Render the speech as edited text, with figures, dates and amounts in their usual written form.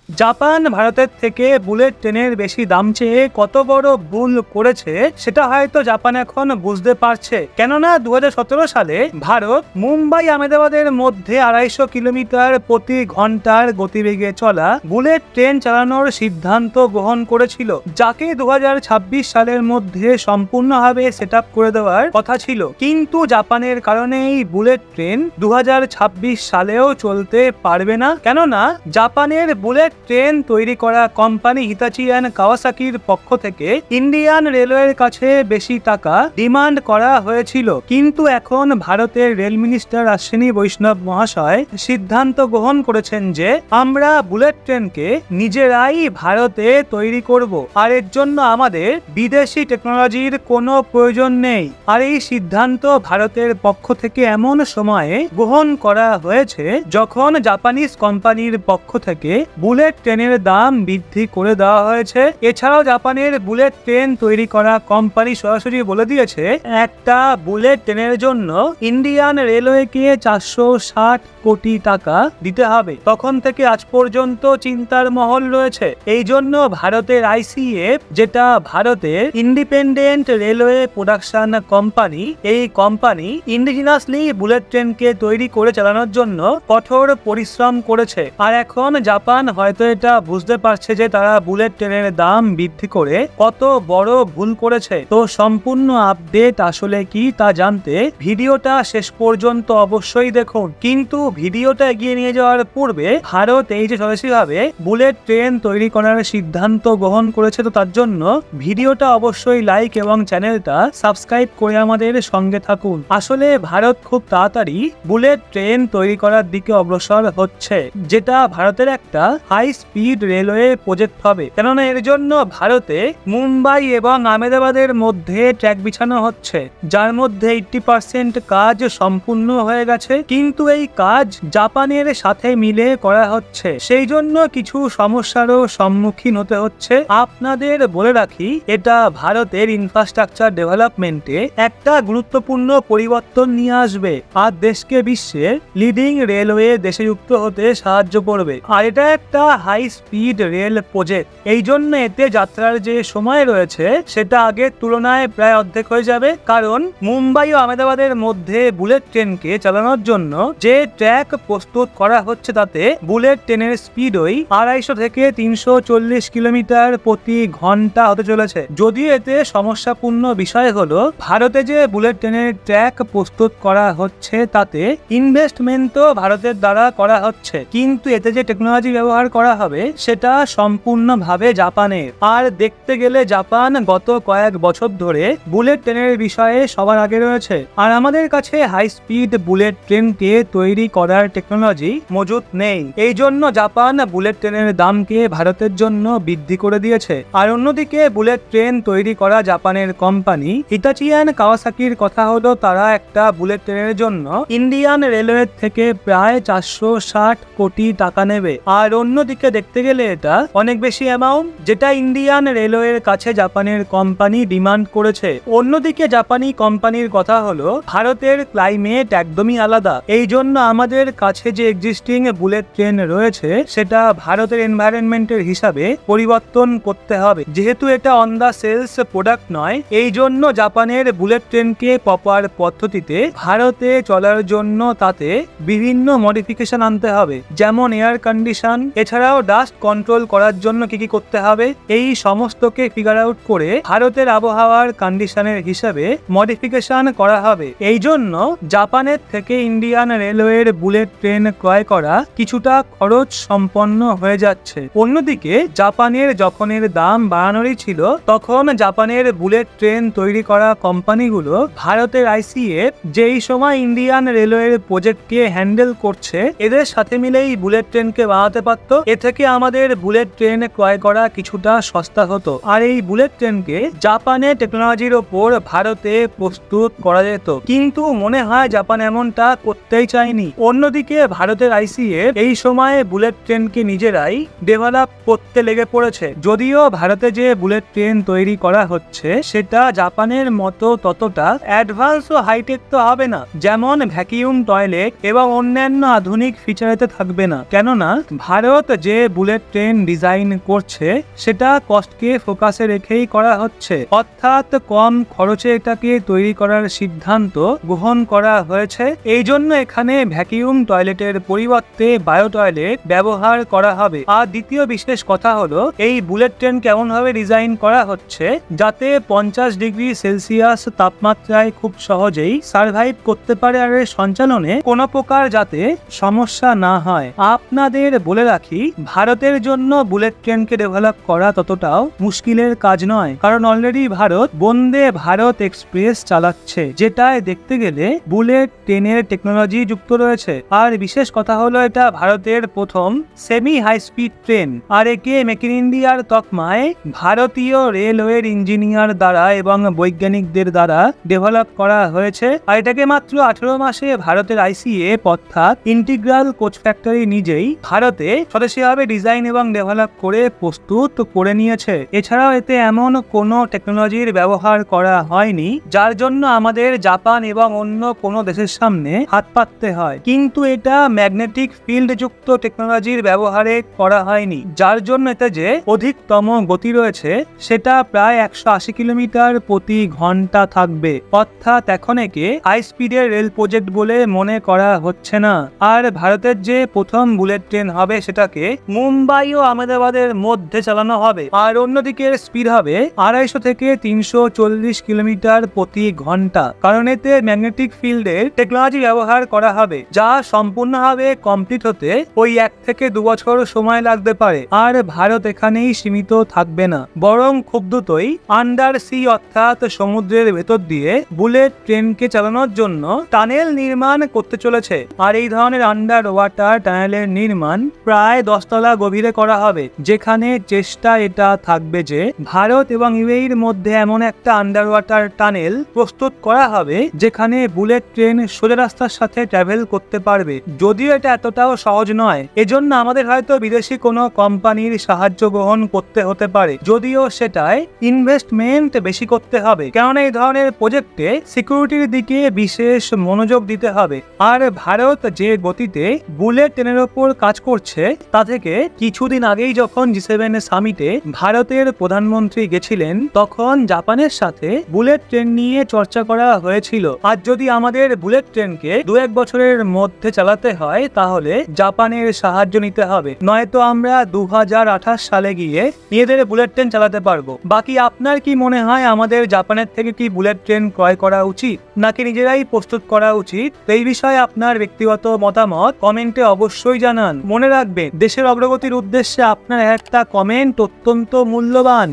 Japan ভারতের থেকে bullet ট্রেনের বেশি দাম চেয়ে কত বড় ভুল করেছে সেটা হয়তো জাপান এখন বুঝতে পারছে। কেননা 2017 সালে ভারত মুম্বাই আহমেদাবাদের মধ্যে 250 কিলোমিটার প্রতি ঘন্টার গতিবেগে চলা বুলেট ট্রেন চালানোর সিদ্ধান্ত গ্রহণ করেছিল, যাকে 2026 সালের মধ্যে সম্পূর্ণভাবে সেট আপ করে দেওয়ার কথা ছিল। কিন্তু জাপানের কারণে এই বুলেট ট্রেন 2026 সালেও চলতে পারবে না। কেননা জাপানের বুলেট ট্রেন তৈরি করা কোম্পানি হিতাচি অ্যান্ড কাওয়াসাকির পক্ষ থেকে ইন্ডিয়ান রেলওয়ের কাছে বেশি টাকা ডিমান্ড করা হয়েছিল। কিন্তু এখন ভারতের রেল মিনিস্টার অশ্বিনী বৈষ্ণব মহাশয় সিদ্ধান্ত গ্রহণ করেছেন যে আমরা বুলেট ট্রেনকে নিজেরাই ভারতে তৈরি করব, আর এর জন্য আমাদের বিদেশি টেকনোলজির কোনো প্রয়োজন নেই। আর এই সিদ্ধান্ত ভারতের পক্ষ থেকে এমন সময়ে গ্রহণ করা হয়েছে যখন জাপানিজ কোম্পানির পক্ষ থেকে বুলেট ট্রেনের দাম বৃদ্ধি করে দেওয়া হয়েছে। এছাড়াও জাপানের বুলেট ট্রেন তৈরি করা কোম্পানি সরাসরি বলে দিয়েছে একটা বুলেট ট্রেনের জন্য ইন্ডিয়ান রেলওয়েকে 460 কোটি টাকা দিতে হবে। তখন থেকে আজ পর্যন্ত চিন্তার মহল রয়েছে। এই জন্য ভারতের আইসিএফ, যেটা ভারতের ইন্ডিপেন্ডেন্ট রেলওয়ে প্রোডাকশন কোম্পানি, এই কোম্পানি ইন্ডিজিনাসলি বুলেট ট্রেনকে তৈরি করে চালানোর জন্য কঠোর পরিশ্রম করেছে। আর এখন জাপান হয়তো এটা বুঝতে পারছে যে তারা বুলেট ট্রেনের দাম বৃদ্ধি করে কত বড় ভুল করেছে। তো সম্পূর্ণ আপডেট আসলে কি তা জানতে ভিডিওটা শেষ পর্যন্ত অবশ্যই দেখুন। কিন্তু ভিডিওটা এগিয়ে নিয়ে যাওয়ার পূর্বে ভারত এই যে সরাসরিভাবে বুলেট ট্রেন তৈরি করার সিদ্ধান্ত গ্রহণ করেছে, তো তার জন্য ভিডিওটা অবশ্যই লাইক এবং চ্যানেলটা সাবস্ক্রাইব করে আমাদের সঙ্গে থাকুন। আসলে ভারত খুব তাড়াতাড়ি বুলেট ট্রেন তৈরি করার দিকে অগ্রসর হচ্ছে, যেটা ভারতের একটা হাই স্পিড রেলওয়ে প্রজেক্ট হবে। কেননা এর জন্য ভারতে মুম্বাই এবং আহমেদাবাদের মধ্যে ট্র্যাক বিছানো হচ্ছে, যার মধ্যে 80% কাজ সম্পূর্ণ হয়ে গেছে। কিন্তু এই কাজ জাপানের সাথে মিলে করা হচ্ছে, সেই জন্য কিছু সমস্যারও সম্মুখীন হতে হচ্ছে। আপনাদের বলে রাখি, এটা ভারতের ইনফ্রাস্ট্রাকচার ডেভেলপমেন্টে একটা গুরুত্বপূর্ণ পরিবর্তন নিয়ে আসবে, আর দেশকে বিশ্বের লিডিং রেলওয়ে দেশে যুক্ত হতে সাহায্য করবে। আর এটা একটা হাই স্পিড রেল প্রজেক্ট, এই জন্য এতে যাত্রার যে সময় রয়েছে সেটা আগের তুলনায় প্রায় অর্ধেক হয়ে যাবে। কারণ মুম্বাই ও আহমেদাবাদের মধ্যে বুলেট ট্রেনকে চালানোর জন্য যে ট্র্যাক প্রস্তুত করা হচ্ছে তাতে বুলেট ট্রেনের স্পিড ওই 250 থেকে 340 কিলোমিটার প্রতি ঘন্টা হতে চলেছে। যদিও এতে সমস্যাপূর্ণ বিষয় হলো ভারতে যে বুলেট ট্রেনের ট্র্যাক প্রস্তুত করা হচ্ছে তাতে ইনভেস্টমেন্টও ভারতের দ্বারা করা হচ্ছে, কিন্তু এতে যে টেকনোলজি ব্যবহার করা হবে সেটা সম্পূর্ণভাবে জাপানের। আর দেখতে গেলে জাপান গত কয়েক বছর ধরে বুলেট ট্রেনের বিষয়ে সবার আগে রয়েছে, আর আমাদের কাছে হাই স্পিড বুলেট ট্রেনকে তৈরি করার টেকনোলজি মজুদ নেই। এই জন্য জাপান বুলেট ট্রেনের দামকে ভারতের জন্য বৃদ্ধি করে দিয়েছে। আর অন্যদিকে বুলেট ট্রেন তৈরি করা জাপানের কোম্পানি হিতাচি অ্যান্ড কাওয়াসাকির কথা হলো তারা একটা বুলেট ট্রেনের জন্য ইন্ডিয়ান রেলওয়ে থেকে প্রায় 460 কোটি টাকা নেবে। আর অন্যদিকে দেখতে গেলে এটা অনেক বেশি অ্যামাউন্ট, যেটা ইন্ডিয়ান রেলওয়ের কাছে জাপানের কোম্পানি ডিমান্ড করেছে। অন্যদিকে জাপানি কোম্পানির কথা হলো ভারতের ক্লাইমেট একদমই আলাদা, এই জন্য আমাদের কাছে যে এক্সিস্টিং বুলেট ট্রেন রয়েছে সেটা ভারতের এনভায়রনমেন্টের হিসাবে পরিবর্তন করতে হবে। যেহেতু এটা অন দা সেলস প্রোডাক্ট নয়, এই জন্য জাপানের বুলেট ট্রেনকে প্রপার পদ্ধতিতে ভারতে চলার জন্য তাতে বিভিন্ন মডিফিকেশন আনতে হবে, যেমন এয়ার কন্ডিশন, এছাড়াও ডাস্ট কন্ট্রোল করার জন্য কি কি করতে হবে, এই সমস্তকে ফিগার আউট করে ভারতের আবহাওয়ার কন্ডিশনের হিসাবে মডিফিকেশন করা হবে। এই জন্য জাপানের থেকে ইন্ডিয়ান রেলওয়ের বুলেট ট্রেন ক্রয় করা কিছুটা খরচ সম্পন্ন হয়ে যাচ্ছে। অন্যদিকে জাপানের যখন এর দাম বাড়ানোরই ছিল, তখন জাপানের বুলেট ট্রেন তৈরি করা কোম্পানিগুলো ভারতের আইসিএফ যেই সময় ইন্ডিয়ান রেলওয়ের প্রজেক্টকে হ্যান্ডেল করছে, এদের সাথে মিলেই বুলেট ট্রেনকে বাড়াতে পারত। এ থেকে আমাদের বুলেট ট্রেন ক্রয় করা কিছুটা সস্তা হতো, আর এই বুলেট ট্রেনকে জাপানের টেকনোলজির ওপর ভারতে প্রস্তুত করা যেত। কিন্তু মনে হয় জাপান এমনটা করতেই চায়নি। অন্যদিকে ভারতের আইসিএফ এই সময়ে বুলেট ট্রেনকে নিজেরাই ডেভেলপ করতে লেগে পড়েছে। যদিও ভারতে যে বুলেট ট্রেন তৈরি করা হচ্ছে সেটা জাপানের মতো ততটা অ্যাডভান্স ও হাইটেক তো হবে না, যেমন ভ্যাকিউম টয়লেট এবং অন্যান্য আধুনিক ফিচারেতে থাকবে না। কেননা ভারত যে বুলেট ট্রেন ডিজাইন করছে সেটা কস্টকে ফোকাসে রেখেই করা হচ্ছে, অর্থাৎ কম খরচে এটাকে তৈরি করার সিদ্ধান্ত গ্রহণ করা হয়েছে। এই জন্য এখানে ভ্যাকিউম টয়লেটের পরিবর্তে বায়ো টয়লেট ব্যবহার করা হবে। আর দ্বিতীয় বিশেষ কথা হলো এই বুলেট ট্রেন কেমন ভাবে ডিজাইন করা হচ্ছে যাতে 50 ডিগ্রি সেলসিয়াস তাপমাত্রায় খুব সহজেই সার্ভাইভ করতে পারে, আর এর সঞ্চালনে কোনো প্রকার যাতে সমস্যা না হয়। আপনাদের বলে রাখি, ভারতের জন্য বুলেট ট্রেনকে ডেভেলপ করা ততটাও মুশকিলের কাজ নয়, কারণ অলরেডি ভারত বন্দে ভারত এক্সপ্রেস চালাচ্ছে, যেটায় দেখতে গেলে বুলেট ট্রেনের টেকনোলজি যুক্ত রয়েছে। আর বিশেষ কথা হলো এটা ভারতের প্রথম সেমি হাই স্পিড ট্রেন, আর একে মেক ইন ইন্ডিয়ার তকমায় ভারতীয় রেলওয়ের ইঞ্জিনিয়ার দ্বারা এবং বৈজ্ঞানিকদের দ্বারা ডেভেলপ করা হয়েছে। আর এটাকে মাত্র 18 মাসে ভারতের আইসিএফ অর্থাৎ ইন্টিগ্রাল কোচ ফ্যাক্টরি নিজেই ভারতে স্বদেশীভাবে ডিজাইন এবং ডেভেলপ করে প্রস্তুত করে নিয়েছে। এছাড়াও এতে এমন কোনো টেকনোলজির ব্যবহার করা হয়নি যার জন্য আমাদের জাপান এবং অন্য কোনো দেশের সামনে হাত পাততে হয়, কিন্তু এটা ম্যাগনেটিক ফিল্ড যুক্ত টেকনোলজির ব্যবহারে করা হয়নি, যার জন্য এতে যে অধিকতম গতি রয়েছে সেটা প্রায় 180 কিলোমিটার প্রতি ঘন্টা থাকবে, অর্থাৎ এখন একে হাই স্পিডের রেল প্রজেক্ট বলে মনে করা হচ্ছে না। আর ভারতের যে প্রথম বুলেট ট্রেন হবে সেটাকে মুম্বাই ও আহমেদাবাদের মধ্যে চালানো হবে, আর অন্যদিকে স্পিড হবে 250 থেকে 340 কিলোমিটার প্রতি ঘন্টা, কারণ এতে ম্যাগনেটিক ফিল্ডের টেকনোলজি ব্যবহার করা হবে, যা সম্পূর্ণভাবে কমপ্লিট হতে ওই 1 থেকে 2 বছর সময় লাগতে পারে। আর ভারত এখানেই সীমিত থাকবে না, বরং খুব দ্রুতই আন্ডার সি অর্থাৎ সমুদ্রের ভেতর দিয়ে বুলেট ট্রেনকে চালানোর জন্য টানেল নির্মাণ করতে চলেছে। আর এই ধরনের আন্ডার ওয়াটার টানেলের নির্মাণ প্রায় 10 তলা গভীরে করা হবে, যেখানে চেষ্টা এটা থাকবে যে ভারত এবং ইউএইর মধ্যে এমন একটা আন্ডার ওয়াটার টানেল প্রস্তুত করা হবে যেখানে বুলেট ট্রেন সোজা রাস্তার সাথে ট্রাভেল করতে পারবে। যদিও এটা এতটাও সহজ নয়, এজন্য আমাদের হয়তো বিদেশি কোনো কোম্পানির সাহায্য গ্রহণ করতে হতে পারে, যদিও সেটায় ইনভেস্টমেন্ট বেশি করতে হবে, কেননা এই ধরনের প্রজেক্টে সিকিউরিটির দিকে বিশেষ মনোযোগ দিতে হবে। আর ভারত যে গতিতে বুলেট ট্রেনের ওপর কাজ করছে তা থেকে কিছুদিন আগেই যখন G7 সামিটে ভারতের প্রধানমন্ত্রী গেছিলেন তখন জাপানের সাথে বুলেট ট্রেন নিয়ে চর্চা করা হয়েছিল। আর যদি আমাদের বুলেট ট্রেনকে 2-1 বছরের মধ্যে চালাতে হয় তাহলে জাপানের সাহায্য নিতে হবে, নয়তো আমরা 2028 সালে গিয়ে নিজেদের বুলেট ট্রেন চালাতে পারবো। বাকি আপনার কি মনে হয়, আমাদের জাপানের থেকে কি বুলেট ট্রেন ক্রয় করা উচিত নাকি নিজেরাই প্রস্তুত করা উচিত? এই বিষয়ে আপনার ব্যক্তিগত মতামত কমেন্টে অবশ্যই জানান। মনে রাখবেন, দেশের অগ্রগতির উদ্দেশ্যে আপনার একটা কমেন্ট অত্যন্ত মূল্যবান।